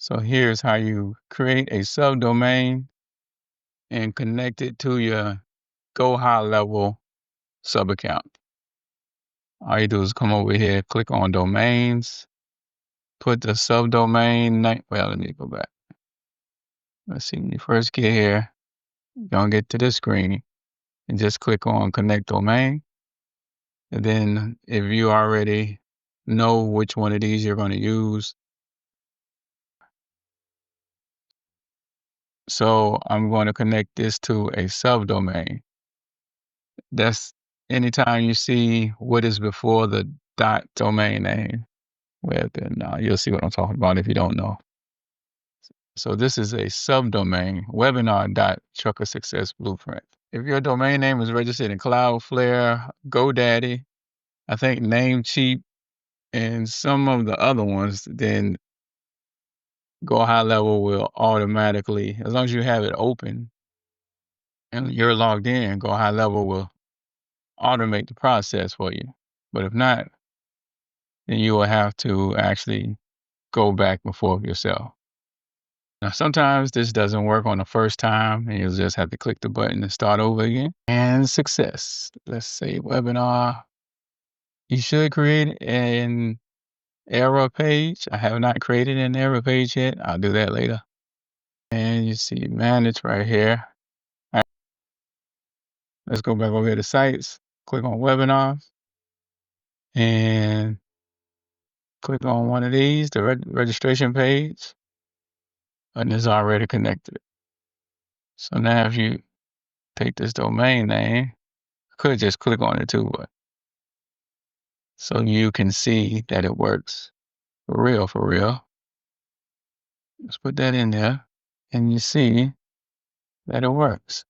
So here's how you create a subdomain and connect it to your GoHighlevel subaccount. All you do is come over here, click on domains, put the subdomain name. Well, let me go back. Let's see, when you first get here, you're gonna get to this screen and just click on connect domain. And then if you already know which one of these you're going to use, so I'm going to connect this to a subdomain. That's anytime you see what is before the .domain name, well, then you'll see what I'm talking about if you don't know. So this is a subdomain, webinar.truckersuccessblueprint. If your domain name is registered in Cloudflare, GoDaddy, I think Namecheap, and some of the other ones, then GoHighlevel will automatically, as long as you have it open and you're logged in, GoHighlevel will automate the process for you. But if not, then you will have to actually go back and forth yourself. Now, sometimes this doesn't work on the first time, and you'll just have to click the button and start over again. And success. Let's say webinar. You should create an error page. I have not created an error page yet. I'll do that later. And you see manage right here. All right. Let's go back over here to sites, click on webinars, and click on one of these, the registration page, and it's already connected. So now if you take this domain name, I could just click on it too, but so you can see that it works for real, for real. Let's put that in there, and you see that it works.